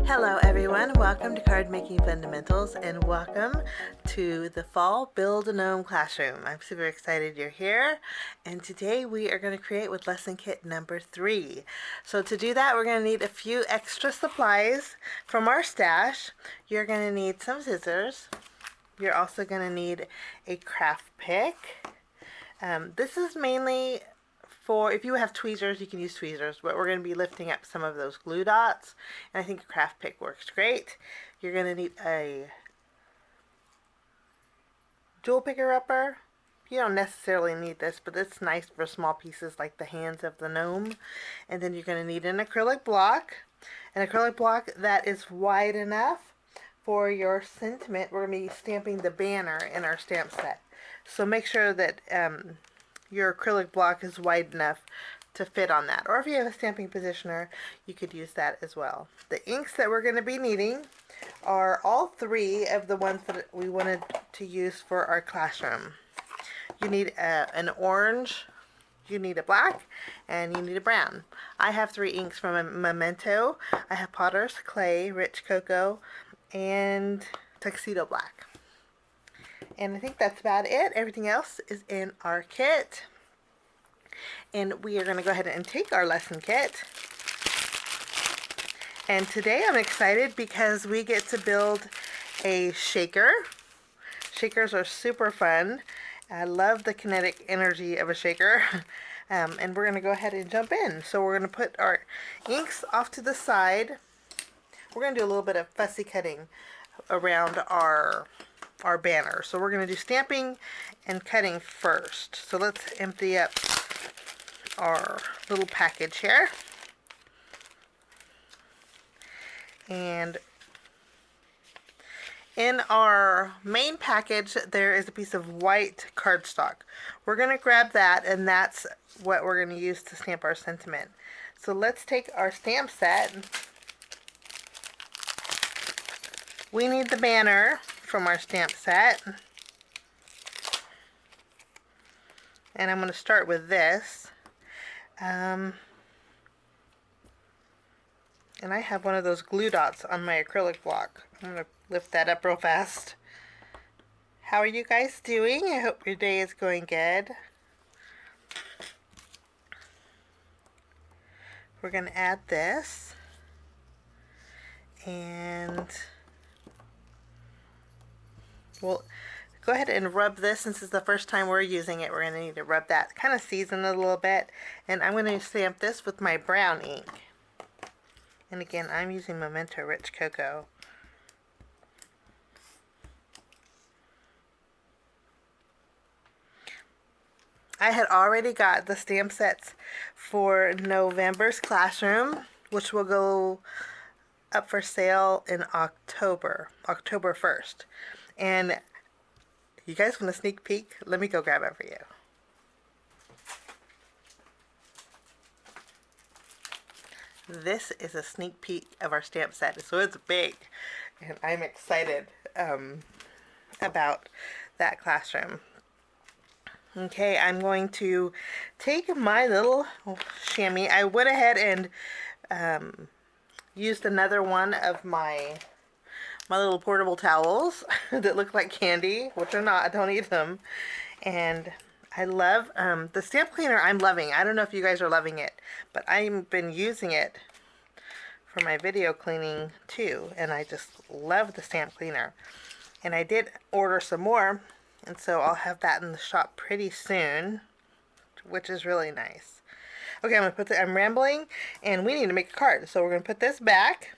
Hello everyone, welcome to Card Making Fundamentals and welcome to the Fall Build-A-Gnome Classroom. I'm super excited you're here, and today we are going to create with lesson kit number 3. So to do that we're going to need a few extra supplies from our stash. You're going to need some scissors. You're also going to need a craft pick. This is mainly for, if you have tweezers, you can use tweezers, but we're going to be lifting up some of those glue dots, and I think a craft pick works great. You're going to need a jewel picker upper. You don't necessarily need this, but it's nice for small pieces like the hands of the gnome. And then you're going to need an acrylic block that is wide enough for your sentiment. We're going to be stamping the banner in our stamp set. So make sure that your acrylic block is wide enough to fit on that. Or if you have a stamping positioner, you could use that as well. The inks that we're going to be needing are all 3 of the ones that we wanted to use for our classroom. You need an orange, you need a black, and you need a brown. I have 3 inks from Memento. I have Potter's Clay, Rich Cocoa, and Tuxedo Black. And I think that's about it. Everything else is in our kit. And we are going to go ahead and take our lesson kit. And today I'm excited because we get to build a shaker. Shakers are super fun. I love the kinetic energy of a shaker. And we're going to go ahead and jump in. So we're going to put our inks off to the side. We're going to do a little bit of fussy cutting around our banner. So we're going to do stamping and cutting first. So let's empty up our little package here. And in our main package there is a piece of white cardstock. We're going to grab that, and that's what we're going to use to stamp our sentiment. So let's take our stamp set. We need the banner from our stamp set, and I'm going to start with this, and I have one of those glue dots on my acrylic block. I'm going to lift that up real fast. How are you guys doing? I hope your day is going good. We're going to add this, and we'll go ahead and rub this. Since it's the first time we're using it, we're going to need to rub that, kind of season it a little bit. And I'm going to stamp this with my brown ink. And again, I'm using Memento Rich Cocoa. I had already got the stamp sets for November's classroom, which will go up for sale in October 1st. And you guys want a sneak peek? Let me go grab it for you. This is a sneak peek of our stamp set, so it's big, and I'm excited about that classroom. Okay, I'm going to take my little chamois. I went ahead and used another one of my little portable towels that look like candy, which are not. I don't eat them. And I love the stamp cleaner. I'm loving. I don't know if you guys are loving it, but I've been using it for my video cleaning too, and I just love the stamp cleaner. And I did order some more, and so I'll have that in the shop pretty soon, which is really nice. Okay, I'm rambling, and we need to make a card. So we're going to put this back.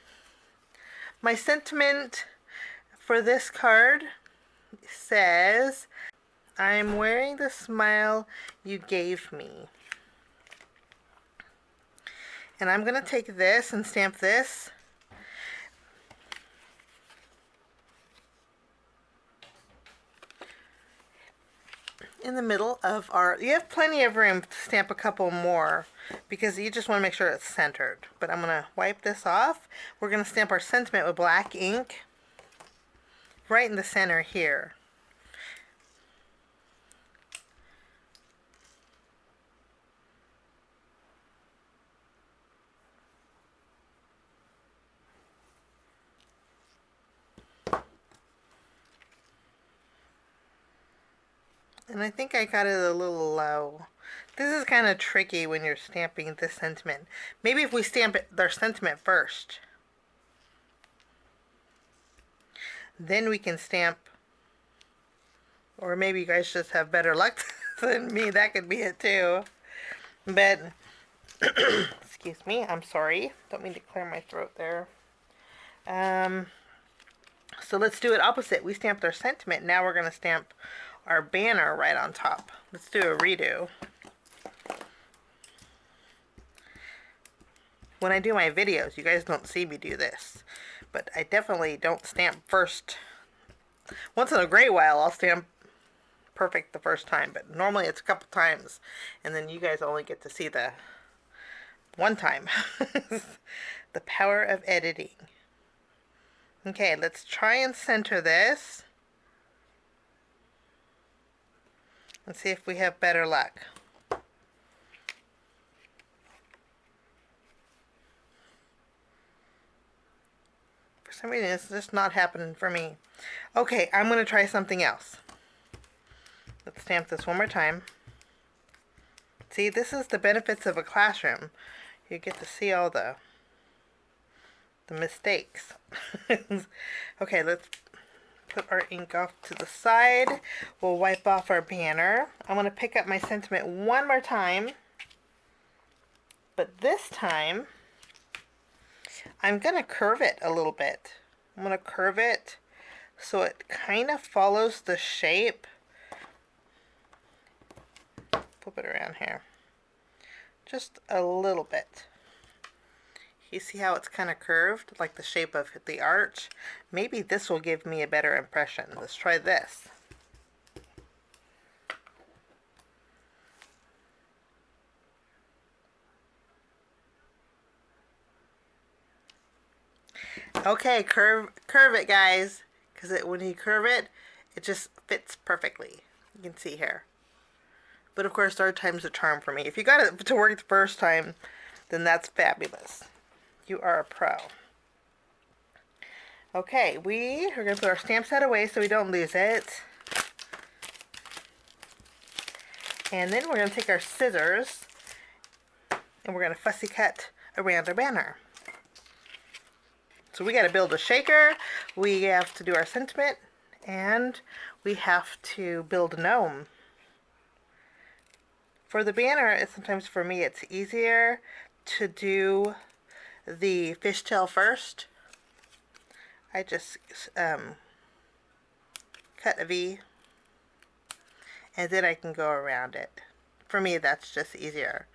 My sentiment for this card says, "I'm wearing the smile you gave me." And I'm going to take this and stamp this. In the middle of you have plenty of room to stamp a couple more because you just want to make sure it's centered. But I'm going to wipe this off. We're going to stamp our sentiment with black ink right in the center here. And I think I got it a little low. This is kind of tricky when you're stamping this sentiment. Maybe if we stamp their sentiment first, then we can stamp, or maybe you guys just have better luck than me. That could be it too. But, excuse me, I'm sorry. Don't mean to clear my throat there. So let's do it opposite. We stamped our sentiment. Now we're going to stamp our banner right on top. Let's do a redo. When I do my videos, you guys don't see me do this, but I definitely don't stamp first. Once in a great while, I'll stamp perfect the first time, but normally it's a couple times, and then you guys only get to see the one time. The power of editing. Okay, let's try and center this and see if we have better luck. For some reason, it's just not happening for me. Okay, I'm going to try something else. Let's stamp this one more time. See, this is the benefits of a classroom. You get to see all the mistakes. Okay, let's put our ink off to the side. We'll wipe off our banner. I'm going to pick up my sentiment one more time. But this time, I'm going to curve it a little bit. I'm going to curve it so it kind of follows the shape. Flip it around here. Just a little bit. You see how it's kind of curved, like the shape of the arch? Maybe this will give me a better impression. Let's try this. Okay, curve it, guys, because when you curve it, it just fits perfectly. You can see here. But of course, third time's a charm for me. If you got it to work the first time, then that's fabulous. You are a pro. Okay, we are going to put our stamp set away so we don't lose it. And then we're going to take our scissors and we're going to fussy cut around our banner. So we got to build a shaker, we have to do our sentiment, and we have to build a gnome. For the banner, sometimes for me it's easier to do the fishtail first. I just cut a V and then I can go around it. For me, that's just easier.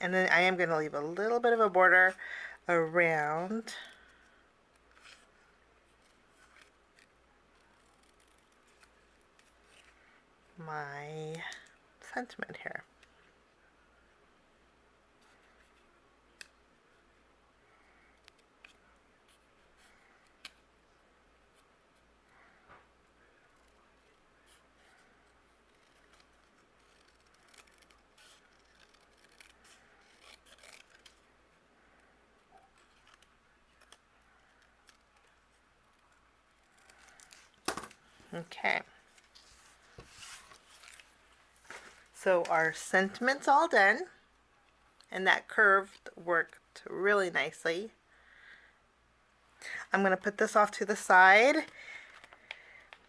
And then I am going to leave a little bit of a border around my sentiment here. Okay. So our sentiment's all done, and that curved worked really nicely. I'm going to put this off to the side.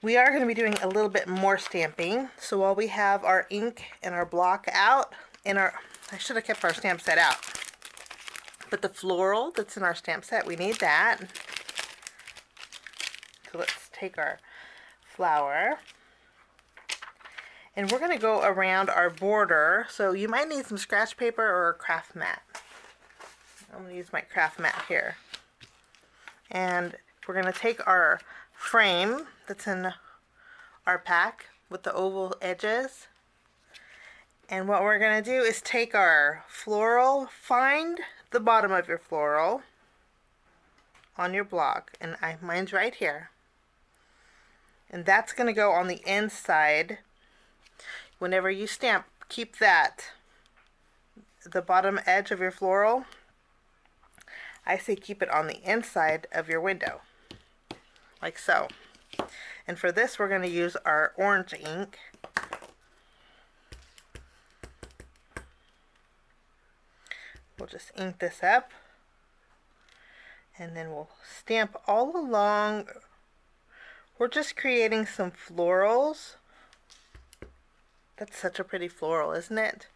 We are going to be doing a little bit more stamping. So while we have our ink and our block out, and I should have kept our stamp set out. But the floral that's in our stamp set, we need that. So let's take our flower. And we're going to go around our border. So you might need some scratch paper or a craft mat. I'm going to use my craft mat here. And we're going to take our frame that's in our pack with the oval edges. And what we're going to do is take our floral, find the bottom of your floral on your block. And mine's right here. And that's going to go on the inside. Whenever you stamp, keep that, the bottom edge of your floral, I say keep it on the inside of your window, like so. And for this, we're going to use our orange ink. We'll just ink this up. And then we'll stamp all along. We're just creating some florals. That's such a pretty floral, isn't it?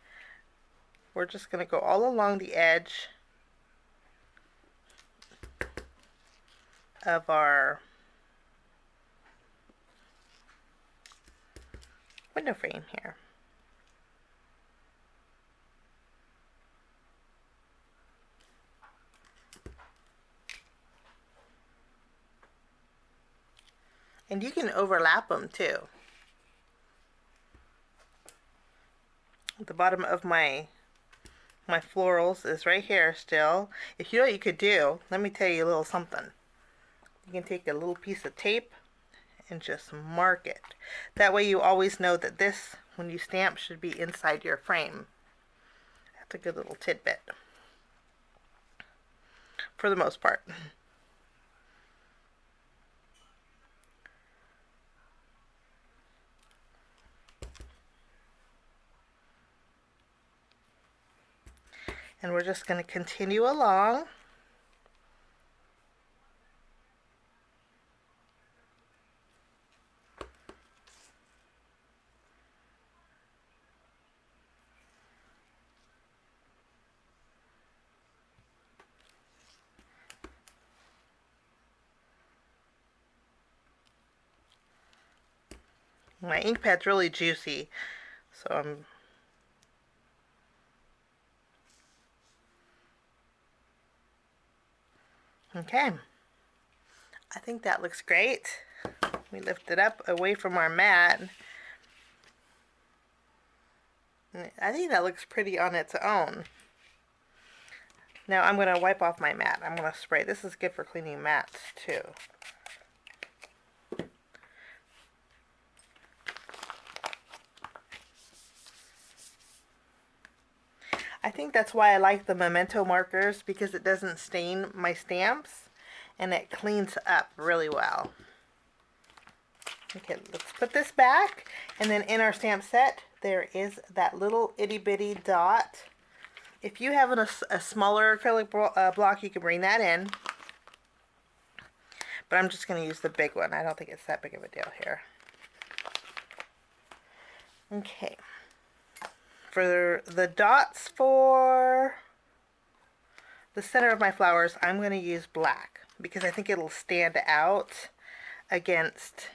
We're just going to go all along the edge of our window frame here. And you can overlap them too. The bottom of my florals is right here still. If you know what you could do, let me tell you a little something. You can take a little piece of tape and just mark it. That way you always know that this, when you stamp, should be inside your frame. That's a good little tidbit. For the most part. And we're just going to continue along. My ink pad's really juicy, so I'm okay. I think that looks great. We lift it up away from our mat. I think that looks pretty on its own. Now I'm going to wipe off my mat. I'm going to spray. This is good for cleaning mats too. I think that's why I like the memento markers, because it doesn't stain my stamps and it cleans up really well. Okay, let's put this back, and then in our stamp set there is that little itty bitty dot. If you have a smaller acrylic block, you can bring that in, but I'm just going to use the big one. I don't think it's that big of a deal here. Okay. For the dots for the center of my flowers, I'm going to use black because I think it'll stand out against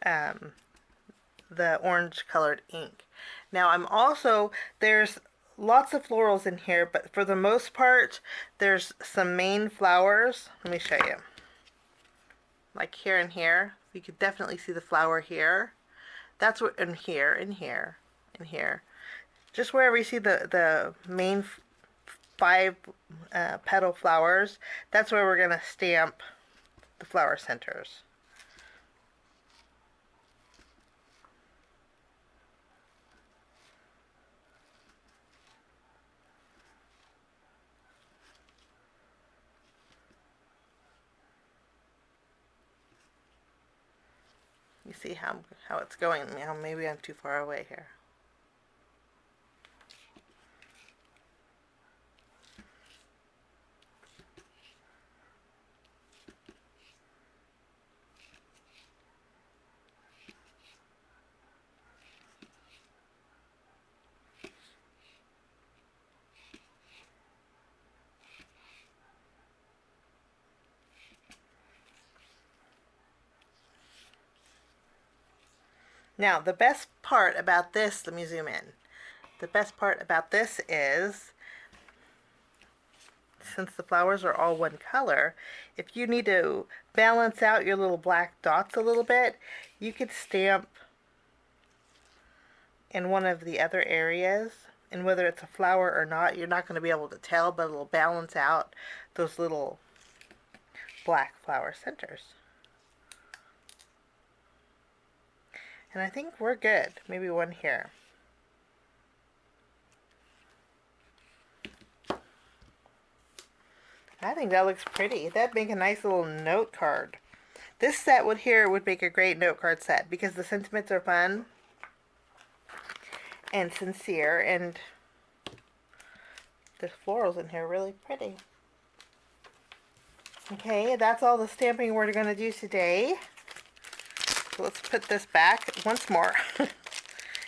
the orange colored ink. Now there's lots of florals in here, but for the most part there's some main flowers. Let me show you. Like here and here. You could definitely see the flower here. That's what, in here, in here. In here, just wherever you see the main 5 petal flowers, that's where we're going to stamp the flower centers. You see how it's going. Now maybe I'm too far away here. Now, the best part about this, let me zoom in. The best part about this is, since the flowers are all one color, if you need to balance out your little black dots a little bit, you could stamp in one of the other areas, and whether it's a flower or not, you're not going to be able to tell, but it'll balance out those little black flower centers. And I think we're good. Maybe one here. I think that looks pretty. That'd make a nice little note card. This set would make a great note card set because the sentiments are fun and sincere, and the florals in here are really pretty. Okay, that's all the stamping we're going to do today. So let's put this back once more.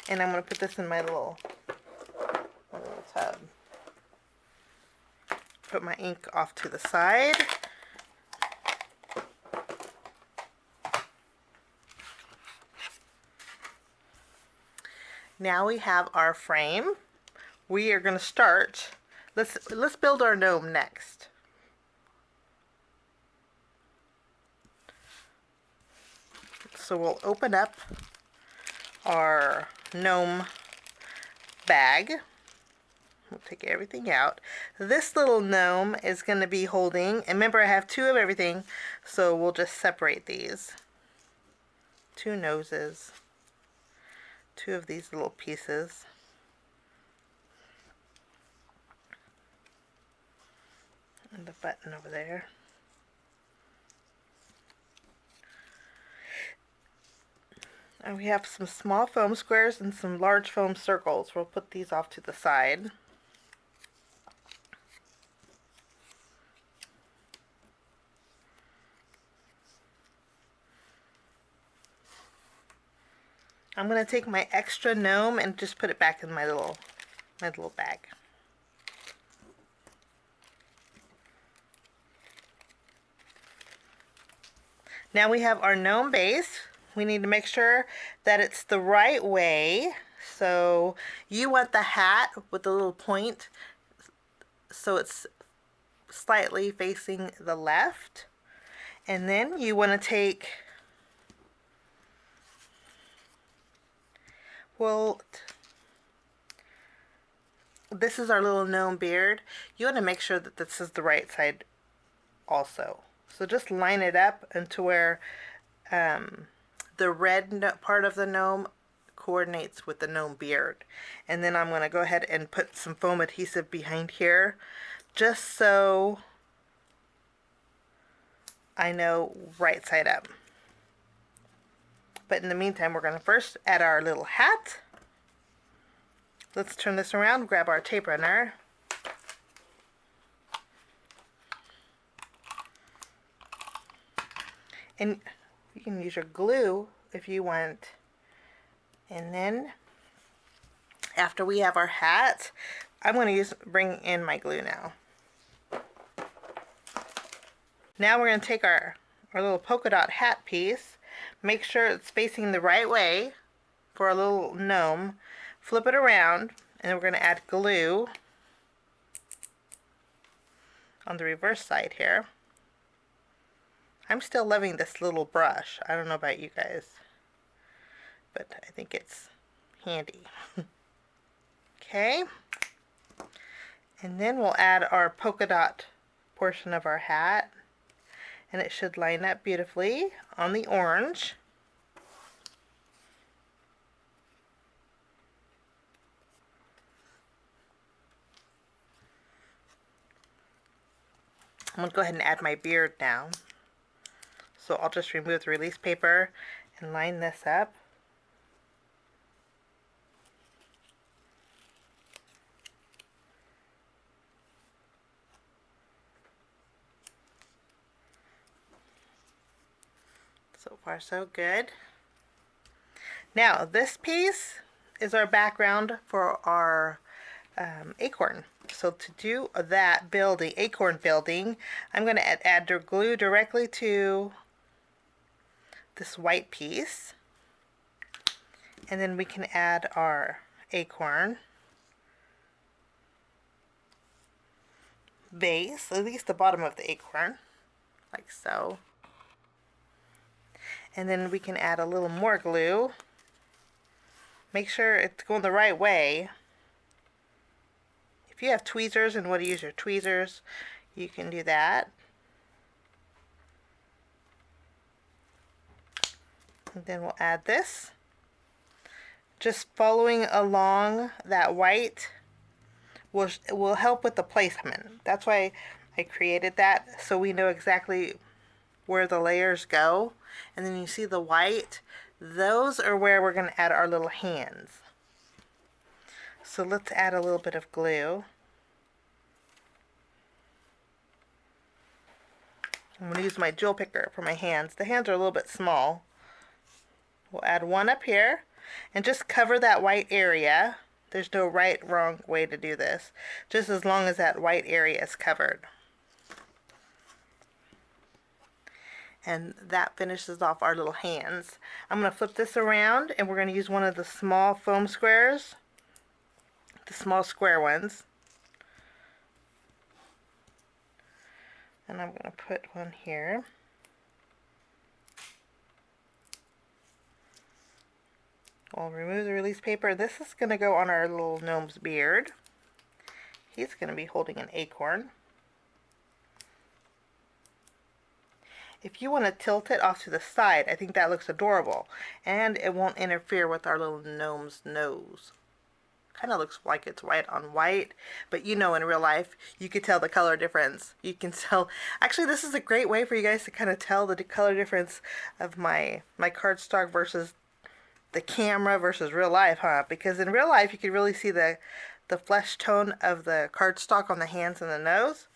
And I'm going to put this in my little tub. Put my ink off to the side. Now we have our frame. We are going to start. Let's build our gnome next. So we'll open up our gnome bag. We'll take everything out. This little gnome is going to be holding, and remember I have 2 of everything, so we'll just separate these. 2 noses. 2 of these little pieces. And the button over there. And we have some small foam squares and some large foam circles. We'll put these off to the side. I'm going to take my extra gnome and just put it back in my little bag. Now we have our gnome base. We need to make sure that it's the right way. So you want the hat with the little point so it's slightly facing the left. And then you want to take, well, this is our little gnome beard. You want to make sure that this is the right side also. So just line it up into where the red part of the gnome coordinates with the gnome beard. And then I'm going to go ahead and put some foam adhesive behind here just so I know right side up. But in the meantime, we're going to first add our little hat. Let's turn this around, grab our tape runner. And you can use your glue if you want. And then after we have our hat, I'm going to bring in my glue now. Now we're going to take our little polka dot hat piece, make sure it's facing the right way for our little gnome, flip it around, and then we're going to add glue on the reverse side here. I'm still loving this little brush. I don't know about you guys, but I think it's handy. Okay, and then we'll add our polka dot portion of our hat, and it should line up beautifully on the orange. I'm going to go ahead and add my beard now. So I'll just remove the release paper and line this up. So far so good. Now this piece is our background for our acorn. So to do that building, acorn building, I'm going to add glue directly to this white piece, and then we can add our acorn base, at least the bottom of the acorn, like so. And then we can add a little more glue. Make sure it's going the right way. If you have tweezers and want to use your tweezers, you can do that. And then we'll add this. Just following along that white will help with the placement. That's why I created that, so we know exactly where the layers go, and then you see the white. Those are where we're going to add our little hands. So let's add a little bit of glue. I'm going to use my jewel picker for my hands. The hands are a little bit small. We'll add one up here and just cover that white area. There's no right, wrong way to do this, just as long as that white area is covered. And that finishes off our little hands. I'm going to flip this around and we're going to use one of the small foam squares, the small square ones. And I'm going to put one here. We'll remove the release paper. This is going to go on our little gnome's beard. He's going to be holding an acorn. If you want to tilt it off to the side, I think that looks adorable. And it won't interfere with our little gnome's nose. Kind of looks like it's white on white, but you know, in real life, you could tell the color difference. You can tell. Actually, this is a great way for you guys to kind of tell the color difference of my cardstock versus the camera versus real life, huh? Because in real life, you can really see the flesh tone of the cardstock on the hands and the nose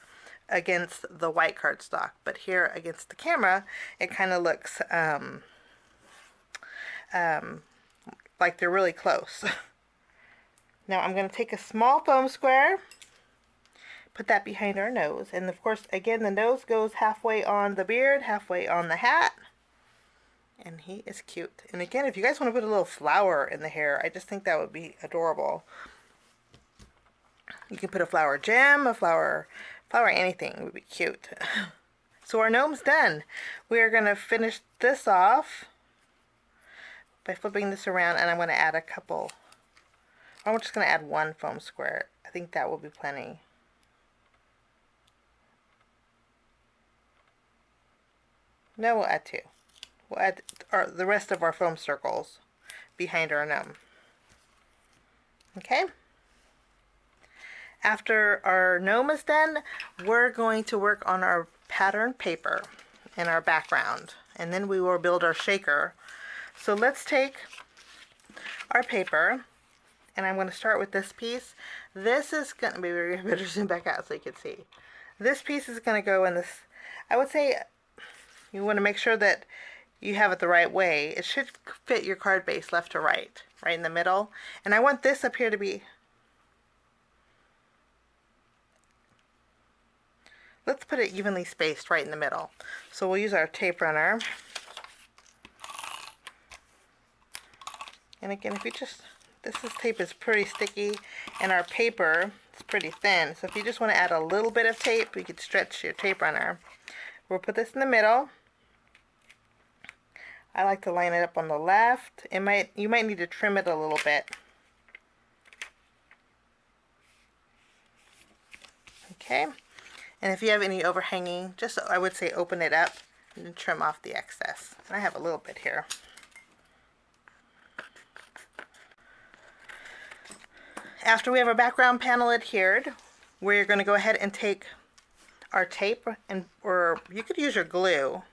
against the white cardstock, but here against the camera it kind of looks like they're really close. Now I'm going to take a small foam square, put that behind our nose, and of course again the nose goes halfway on the beard, halfway on the hat, and he is cute. And again, if you guys want to put a little flower in the hair, I just think that would be adorable. You can put a flower gem, a flower anything would be cute. So our gnome's done. We are going to finish this off by flipping this around, and I'm going to add a couple. I'm just going to add one foam square. I think that will be plenty. No, we'll add two. We'll add the rest of our foam circles behind our gnome. Okay? After our gnome is done, we're going to work on our pattern paper and our background, and then we will build our shaker. So let's take our paper, and I'm going to start with this piece. This is going to be, we better zoom back out so you can see. This piece is going to go in this, I would say you want to make sure that you have it the right way. It should fit your card base left to right, right in the middle. And I want this up here to be, let's put it evenly spaced right in the middle. So we'll use our tape runner. And again, if you just, this tape is pretty sticky, and our paper is pretty thin. So if you just want to add a little bit of tape, you could stretch your tape runner. We'll put this in the middle. I like to line it up on the left. You might need to trim it a little bit. Okay. And if you have any overhanging, just, I would say, open it up and trim off the excess. And I have a little bit here. After we have our background panel adhered, we're going to go ahead and take our tape, or you could use your glue.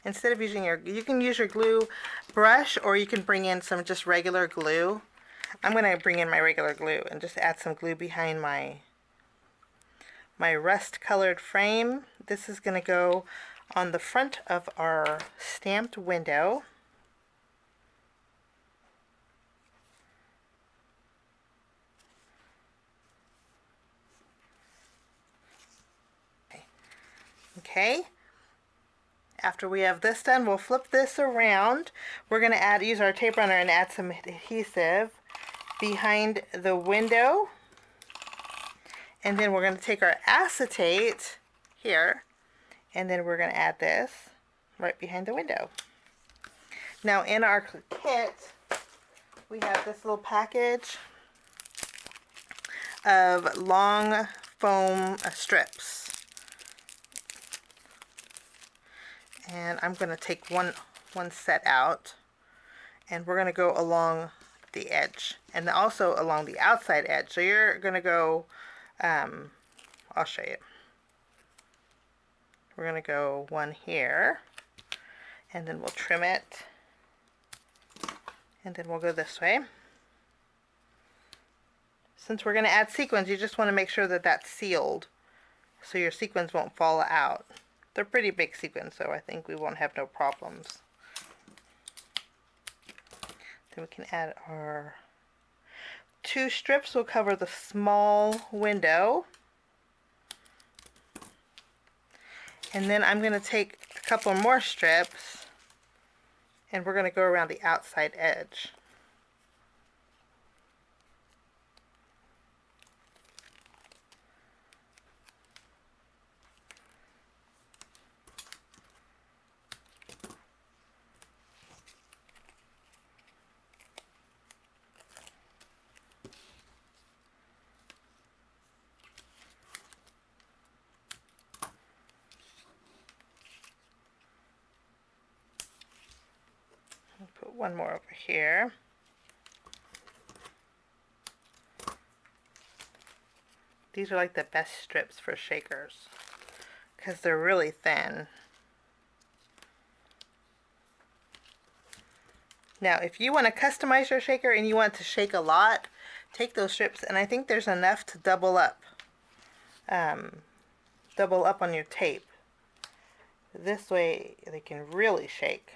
Instead of using you can use your glue brush, or you can bring in some just regular glue. I'm going to bring in my regular glue and just add some glue behind my rust colored frame. This is going to go on the front of our stamped window. Okay. After we have this done, we'll flip this around. We're going to use our tape runner and add some adhesive behind the window. And then we're going to take our acetate here, and then we're going to add this right behind the window. Now in our kit, we have this little package of long foam strips. And I'm going to take one set out, and we're going to go along the edge and also along the outside edge. So you're going to go, I'll show you. We're going to go one here, and then we'll trim it, and then we'll go this way. Since we're going to add sequins, you just want to make sure that that's sealed so your sequins won't fall out. They're pretty big sequins, so I think we won't have no problems. Then we can add our 2 strips. Will cover the small window. And then I'm going to take a couple more strips and we're going to go around the outside edge. Put one more over here. These are like the best strips for shakers because they're really thin. Now, if you want to customize your shaker and you want to shake a lot, take those strips, and I think there's enough to double up on your tape. This way they can really shake.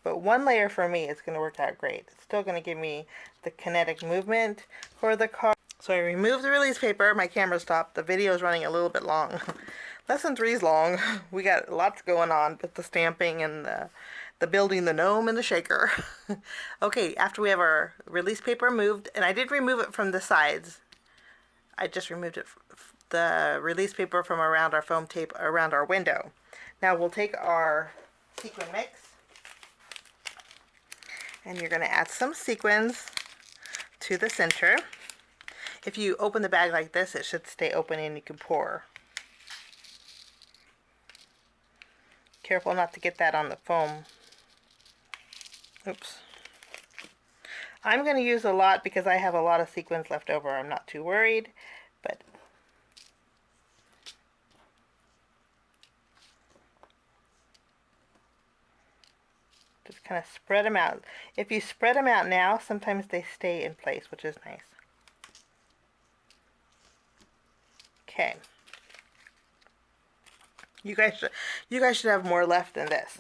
But one layer for me is going to work out great. It's still going to give me the kinetic movement for the card. So I removed the release paper. My camera stopped. The video is running a little bit long. Lesson 3 is long. We got lots going on with the stamping and the building the gnome and the shaker. Okay, after we have our release paper moved, and I did remove it from the sides. I just removed it, the release paper from around our foam tape around our window. Now we'll take our sequin mix. And you're going to add some sequins to the center. If you open the bag like this, it should stay open and you can pour. Careful not to get that on the foam. Oops. I'm going to use a lot because I have a lot of sequins left over. I'm not too worried, but just kind of spread them out. If you spread them out now, sometimes they stay in place, which is nice. Okay. You guys should have more left than this.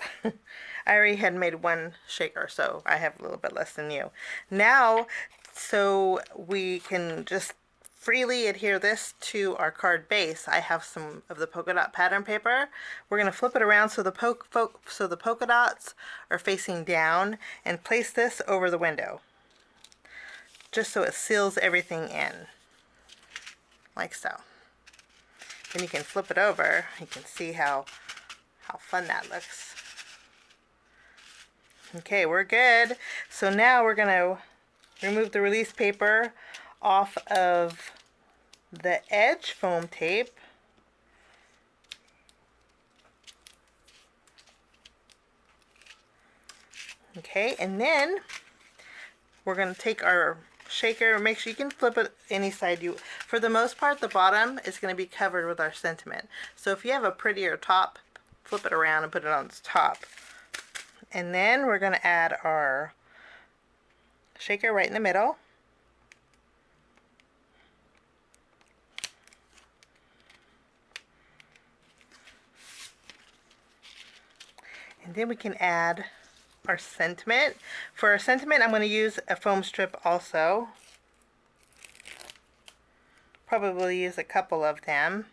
I already had made one shaker, so I have a little bit less than you. Now, so we can just freely adhere this to our card base, I have some of the polka dot pattern paper. We're going to flip it around so the polka dots are facing down, and place this over the window, just so it seals everything in, like so. Then you can flip it over. You can see how fun that looks. Okay, we're good. So now we're going to remove the release paper off of the edge foam tape. Okay, and then we're going to take our shaker. Make sure you can flip it any side you. For the most part, the bottom is going to be covered with our sentiment. So if you have a prettier top, flip it around and put it on its top. And then we're going to add our shaker right in the middle. And then we can add our sentiment. For our sentiment, I'm going to use a foam strip also. Probably use a couple of them.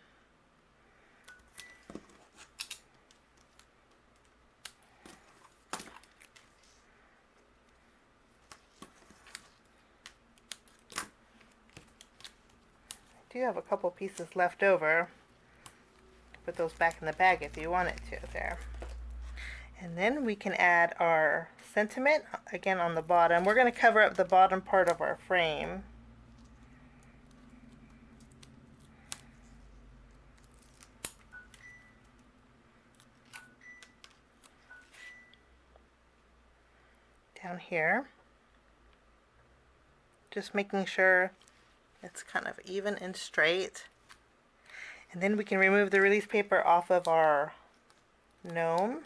I do have a couple pieces left over. Put those back in the bag if you want it to there. And then we can add our sentiment again on the bottom. We're going to cover up the bottom part of our frame. Down here. Just making sure it's kind of even and straight. And then we can remove the release paper off of our gnome.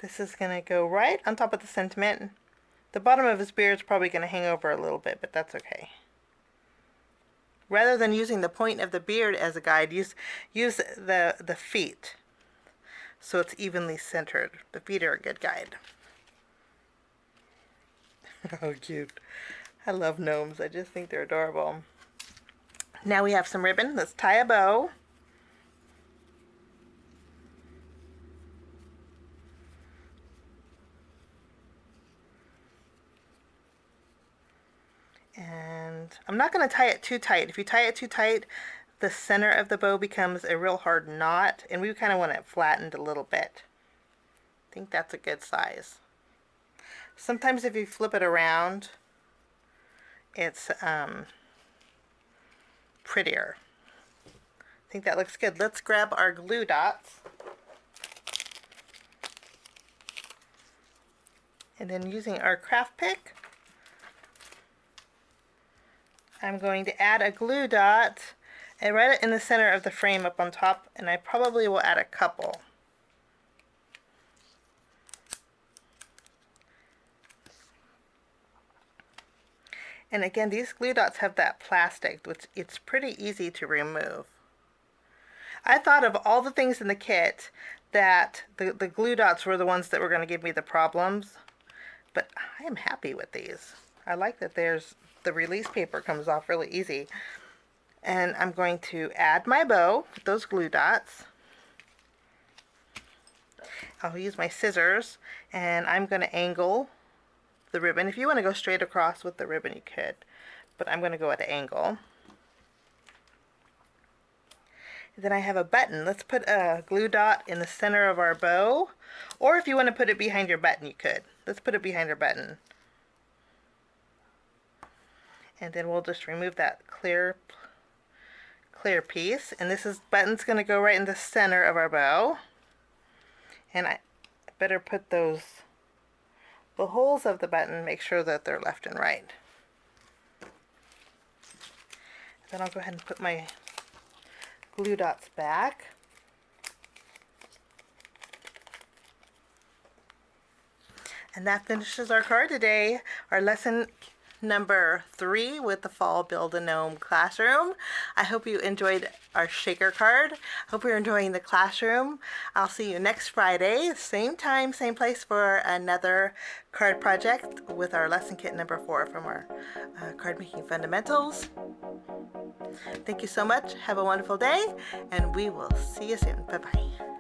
This is going to go right on top of the sentiment. The bottom of his beard is probably going to hang over a little bit, but that's okay. Rather than using the point of the beard as a guide, use the feet so it's evenly centered. The feet are a good guide. Oh, cute. I love gnomes. I just think they're adorable. Now we have some ribbon. Let's tie a bow. And I'm not going to tie it too tight. If you tie it too tight, the center of the bow becomes a real hard knot, and we kind of want it flattened a little bit. I think that's a good size. Sometimes if you flip it around, it's prettier. I think that looks good. Let's grab our glue dots. And then using our craft pick, I'm going to add a glue dot and right in the center of the frame up on top, and I probably will add a couple. And again, these glue dots have that plastic, which it's pretty easy to remove. I thought of all the things in the kit that the glue dots were the ones that were going to give me the problems, but I am happy with these. I like that the release paper comes off really easy. And I'm going to add my bow with those glue dots. I'll use my scissors and I'm going to angle the ribbon. If you want to go straight across with the ribbon, you could, but I'm going to go at an angle. Then I have a button. Let's put a glue dot in the center of our bow, or if you want to put it behind your button, you could. Let's put it behind our button. And then we'll just remove that clear piece, and this button's going to go right in the center of our bow. And I better put the holes of the button, make sure that they're left and right. Then I'll go ahead and put my glue dots back. And that finishes our card today. Our lesson number 3 with the Fall Build-A-Gnome Classroom. I hope you enjoyed our shaker card. Hope you're enjoying the classroom. I'll see you next Friday, same time, same place, for another card project with our lesson kit number 4 from our Card Making Fundamentals. Thank you so much. Have a wonderful day, and we will see you soon. Bye-bye.